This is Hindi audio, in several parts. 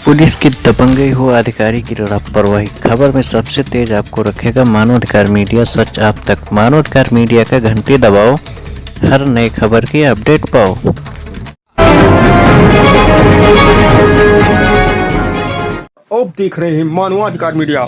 पुलिस की दबंगई हुआ अधिकारी की लापरवाही खबर में सबसे तेज आपको रखेगा मानवाधिकार मीडिया। सच आप तक। मानवाधिकार मीडिया का घंटी दबाओ, हर नई खबर की अपडेट पाओ। आप देख रहे हैं मानवाधिकार मीडिया,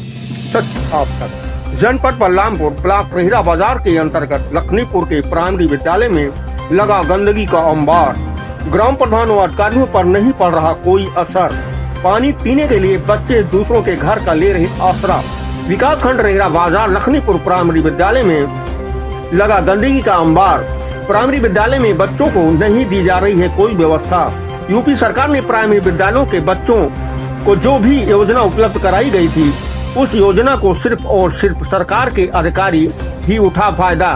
सच आप तक। जनपद बलरामपुर ब्लॉक रेहरा बाजार के अंतर्गत लखनीपुर के प्राइमरी विद्यालय में लगा गंदगी का अंबार। ग्राम प्रधान और अधिकारियों पर नहीं पड़ रहा कोई असर। पानी पीने के लिए बच्चे दूसरों के घर का ले रहे आसरा। विकास खंड रेहरा बाजार लखनीपुर प्राइमरी विद्यालय में लगा गंदगी का अंबार। प्राइमरी विद्यालय में बच्चों को नहीं दी जा रही है कोई व्यवस्था। यूपी सरकार ने प्राइमरी विद्यालयों के बच्चों को जो भी योजना उपलब्ध कराई गई थी, उस योजना को सिर्फ और सिर्फ सरकार के अधिकारी ही उठा फायदा।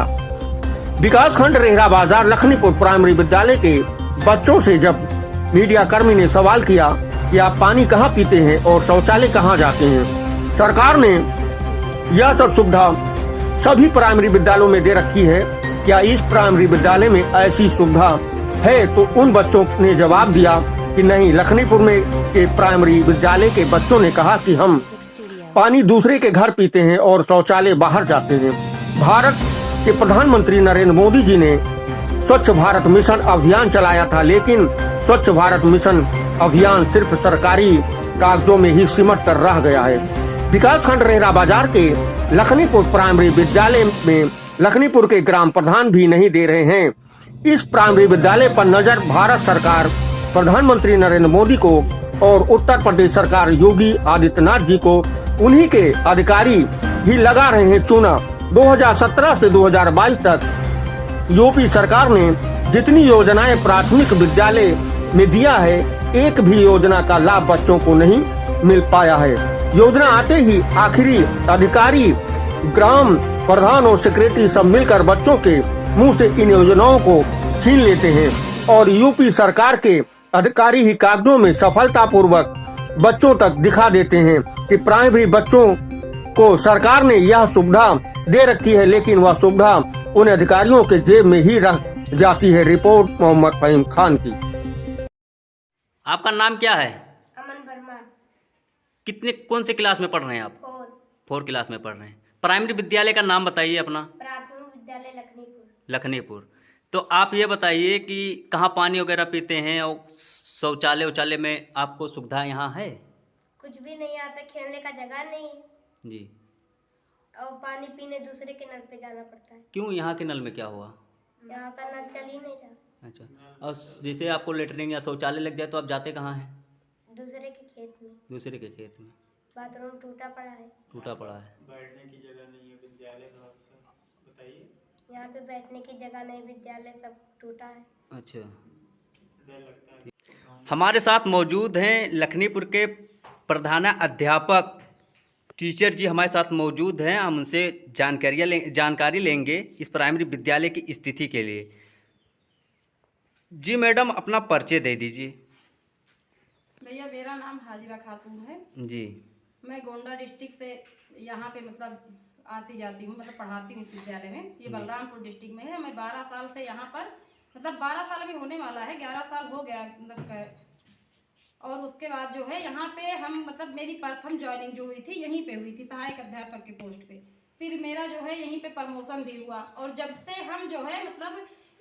विकास खंड रेहरा बाजार लखनीपुर प्राइमरी विद्यालय के बच्चों से जब मीडिया कर्मी ने सवाल किया कि आप पानी कहाँ पीते हैं और शौचालय कहाँ जाते हैं, सरकार ने यह सब सुविधा सभी प्राइमरी विद्यालयों में दे रखी है, क्या इस प्राइमरी विद्यालय में ऐसी सुविधा है? तो उन बच्चों ने जवाब दिया कि नहीं। लखनीपुर में के प्राइमरी विद्यालय के बच्चों ने कहा कि हम पानी दूसरे के घर पीते हैं और शौचालय बाहर जाते हैं। भारत के प्रधानमंत्री नरेंद्र मोदी जी ने स्वच्छ भारत मिशन अभियान चलाया था, लेकिन स्वच्छ भारत मिशन अभियान सिर्फ सरकारी कागजों में ही सिमट कर रह गया है। विकास खंड रेहरा बाजार के लखनीपुर प्राइमरी विद्यालय में लखनीपुर के ग्राम प्रधान भी नहीं दे रहे हैं। इस प्राइमरी विद्यालय पर नजर भारत सरकार, प्रधानमंत्री नरेंद्र मोदी को और उत्तर प्रदेश सरकार योगी आदित्यनाथ जी को, उन्हीं के अधिकारी ही लगा रहे हैं चूना। 2017 से 2022 तक यूपी सरकार ने जितनी योजनाएं प्राथमिक विद्यालय में दिया है, एक भी योजना का लाभ बच्चों को नहीं मिल पाया है। योजना आते ही आखिरी अधिकारी, ग्राम प्रधान और सेक्रेटरी सब मिलकर बच्चों के मुंह से इन योजनाओं को छीन लेते हैं और यूपी सरकार के अधिकारी ही कागजों में सफलतापूर्वक बच्चों तक दिखा देते हैं कि प्राइमरी बच्चों को सरकार ने यह सुविधा दे रखी है, लेकिन वह सुविधा उन अधिकारियों के जेब में ही रह जाती है। रिपोर्ट मोहम्मद फहीम खान की। आपका नाम क्या है? अमन वर्मा। कौन से क्लास में पढ़ रहे हैं आप? 4 क्लास में पढ़ रहे हैं। प्राइमरी विद्यालय का नाम बताइए अपना। प्राथमिक विद्यालय लखनीपुर। लखनीपुर। तो आप ये बताइए कि कहाँ पानी वगैरह पीते हैं और शौचालय में आपको सुविधा यहाँ है? कुछ भी नहीं, यहाँ पे खेलने का जगह नहीं जी। और पानी पीने दूसरे के नल पे जाना पड़ता है। क्यों? यहाँ के नल में क्या हुआ? यहाँ का नल चल ही नहीं रहा। अच्छा, और जैसे आपको लेटरिन या शौचालय लग जाए तो आप जाते कहाँ हैं? दूसरे के खेत में। दूसरे के खेत में। बाथरूम टूटा पड़ा है। टूटा पड़ा है। बैठने की जगह नहीं है विद्यालय का, बताइए। यहाँ पे बैठने की जगह नहीं, विद्यालय सब टूटा है। अच्छा, डर लगता है। हमारे साथ मौजूद हैं लखनीपुर के प्रधानाध्यापक टीचर जी हमारे साथ मौजूद हैं। हम उनसे जानकारी लेंगे इस प्राइमरी विद्यालय की स्थिति के लिए। जी मैडम, अपना परिचय दे दीजिए। भैया, मेरा नाम हाजिरा खातून है जी। मैं गोंडा डिस्ट्रिक्ट से यहाँ पे आती जाती हूँ, पढ़ाती हूँ इस विद्यालय में। ये बलरामपुर डिस्ट्रिक्ट में है। मैं 12 साल से यहाँ पर 12 साल अभी होने वाला है, 11 साल हो गया और उसके बाद जो है यहाँ पे हम मेरी प्रथम ज्वाइनिंग जो हुई थी यहीं पे हुई थी, सहायक अध्यापक के पोस्ट पे। फिर मेरा जो है यहीं पे प्रमोशन भी हुआ और जब से हम जो है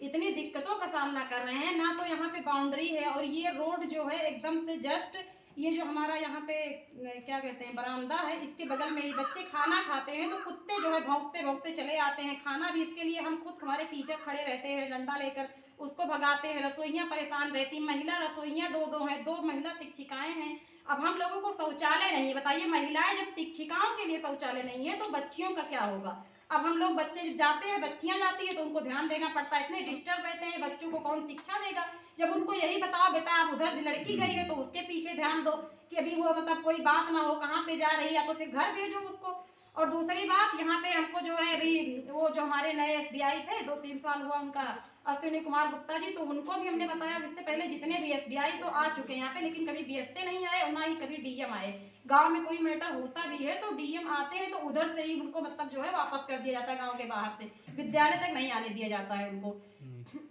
इतनी दिक्कतों का सामना कर रहे हैं। ना तो यहाँ पे बाउंड्री है और ये रोड जो है एकदम से जस्ट ये जो हमारा यहाँ पे क्या कहते हैं बरामदा है, इसके बगल में ही बच्चे खाना खाते हैं तो कुत्ते जो है भौंकते भौंकते चले आते हैं। खाना भी इसके लिए हम खुद, हमारे टीचर खड़े रहते हैं डंडा लेकर, उसको भगाते हैं। रसोइयाँ परेशान रहती, महिला रसोइयाँ 2 हैं, 2 महिला शिक्षिकाएं हैं। अब हम लोगों को शौचालय नहीं, बताइए महिलाएं जब शिक्षिकाओं के लिए शौचालय नहीं है तो बच्चियों का क्या होगा? अब हम लोग बच्चे जब जाते हैं, बच्चियां जाती है तो उनको ध्यान देना पड़ता है। इतने डिस्टर्ब रहते हैं, बच्चों को कौन शिक्षा देगा? जब उनको यही बताओ बेटा आप उधर लड़की गई है तो उसके पीछे ध्यान दो कि अभी वो कोई बात ना हो, कहाँ पे जा रही है, तो फिर घर भेजो उसको। और दूसरी बात, यहाँ पे हमको जो है अभी वो जो हमारे नए एसबीआई थे, 2-3 साल हुआ उनका, अश्विनी कुमार गुप्ता जी, तो उनको भी हमने बताया। इससे पहले जितने भी एसबीआई तो आ चुके हैं यहाँ पे, लेकिन कभी बीएसए नहीं आए और ना ही कभी डीएम आए। गांव में कोई मैटर होता भी है तो डीएम आते हैं तो उधर से ही उनको जो है वापस कर दिया जाता है, गाँव के बाहर से। विद्यालय तक नहीं आने दिया जाता है उनको।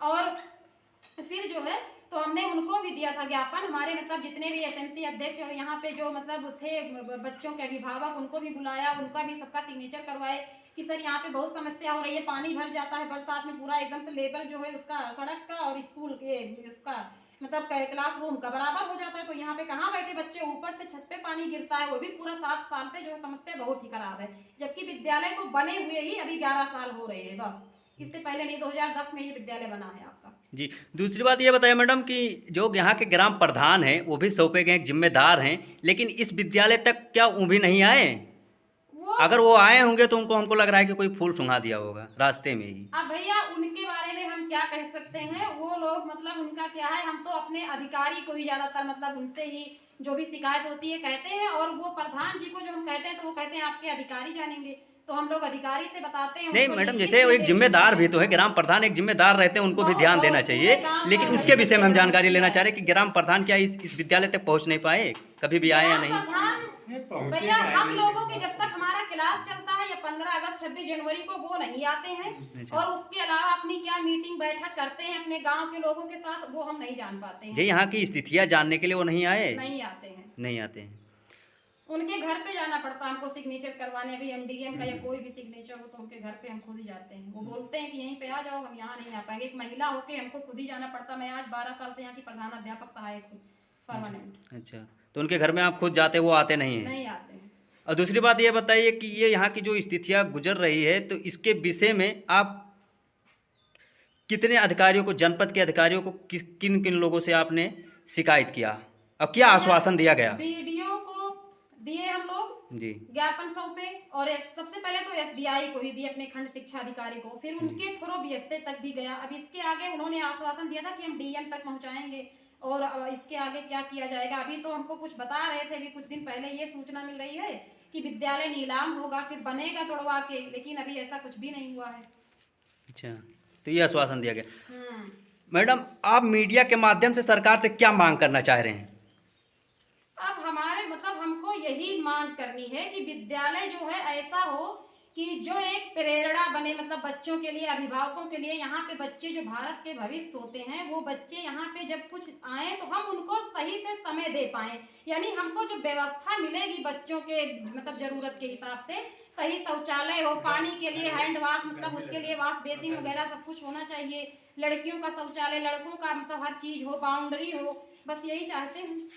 और फिर जो है तो हमने उनको भी दिया था ज्ञापन, हमारे मतलब जितने भी एसएमसी अध्यक्ष और यहाँ पे जो मतलब थे बच्चों के अभिभावक, उनको भी बुलाया, उनका भी सबका सिग्नेचर करवाए कि सर यहाँ पे बहुत समस्या हो रही है, पानी भर जाता है बरसात में, पूरा एकदम से लेवल जो है उसका सड़क का और स्कूल के इसका मतलब क्लासरूम का बराबर हो जाता है, तो यहाँ पे कहाँ बैठे बच्चे, ऊपर से छत पे पानी गिरता है, वो भी पूरा 7 साल से जो है समस्या बहुत ही खराब है, जबकि विद्यालय को बने हुए ही अभी 11 साल हो रहे हैं बस, इससे पहले नहीं, 2010 में ये विद्यालय बना है आपका। जी, दूसरी बात ये बताइए मैडम कि जो यहाँ के ग्राम प्रधान हैं वो भी सौंपे गए जिम्मेदार हैं, लेकिन इस विद्यालय तक क्या वो भी नहीं आए? अगर वो आए होंगे तो उनको हमको लग रहा है कि कोई फूल सुंघा दिया होगा रास्ते में ही। अब भैया उनके बारे में हम क्या कह सकते हैं, वो लोग मतलब उनका क्या है, हम तो अपने अधिकारी को ही ज़्यादातर मतलब उनसे ही जो भी शिकायत होती है कहते हैं, और वो प्रधान जी को जो हम कहते हैं तो वो कहते हैं आपके अधिकारी जानेंगे, तो हम लोग अधिकारी से बताते हैं। नहीं मैडम, जैसे वो एक जिम्मेदार भी तो है, ग्राम प्रधान एक जिम्मेदार रहते हैं, उनको भी ध्यान देना चाहिए, लेकिन उसके विषय में हम जानकारी लेना चाह रहे हैं कि ग्राम प्रधान क्या इस विद्यालय तक पहुँच नहीं पाए, कभी भी आए या नहीं? भैया हम लोगों के जब तक हमारा क्लास चलता है या 15 अगस्त 26 जनवरी को वो नहीं आते हैं, और उसके अलावा अपनी क्या मीटिंग बैठक करते हैं अपने गांव के लोगों के साथ, वो हम नहीं जान पाते हैं। ये यहाँ की स्थितियाँ जानने के लिए वो नहीं आए? नहीं आते हैं, नहीं आते हैं। उनके घर पे जाना पड़ता है हमको सिग्नेचर करवाने, अभी एमडीएम का या कोई भी सिग्नेचर हो तो उनके घर पे हम खुद ही जाते हैं, वो बोलते हैं कि यहीं पे आ जाओ, हम यहाँ नहीं आ पाएंगे, एक महिला होके हमको खुद ही जाना पड़ता। मैं आज 12 साल से यहाँ की प्रधान अध्यापक सहायक हूँ परमानेंट। अच्छा, तो उनके घर में आप खुद जाते, वो आते नहीं हैं? नहीं आते हैं। और दूसरी बात ये बताइए कि ये यहाँ की जो स्थितियाँ गुजर रही है, तो इसके विषय में आप कितने अधिकारियों को, जनपद के अधिकारियों को किन किन लोगों से आपने शिकायत किया और क्या आश्वासन दिया गया? वीडियो को दिए हम लोग जी, ज्ञापन सौंपे, और सबसे पहले तो एसडीआई को ही दिए, अपने खंड शिक्षा अधिकारी को, फिर उनके थ्रू बीएसए तक भी गया। अब इसके आगे उन्होंने आश्वासन दिया था कि हम डीएम तक पहुंचाएंगे, और इसके आगे क्या किया जाएगा अभी तो हमको कुछ बता रहे थे, अभी कुछ दिन पहले ये सूचना मिल रही है कि विद्यालय नीलाम होगा, फिर बनेगा तोड़वा के, लेकिन अभी ऐसा कुछ भी नहीं हुआ है। अच्छा, तो ये आश्वासन दिया गया। मैडम, आप मीडिया के माध्यम से सरकार से क्या मांग करना चाह रहे हैं? अब हमारे मतलब हमको यही मांग करनी है कि विद्यालय जो है ऐसा हो कि जो एक प्रेरणा बने, मतलब बच्चों के लिए, अभिभावकों के लिए, यहाँ पे बच्चे जो भारत के भविष्य होते हैं, वो बच्चे यहाँ पे जब कुछ आए तो हम उनको सही से समय दे पाएं, यानी हमको जो व्यवस्था मिलेगी बच्चों के मतलब जरूरत के हिसाब से, सही शौचालय हो, पानी के लिए हैंड वाश, मतलब उसके लिए वाश बेसिन वगैरह सब कुछ होना चाहिए, लड़कियों का शौचालय, लड़कों का मतलब हर चीज हो, बाउंड्री हो, बस यही चाहते हैं।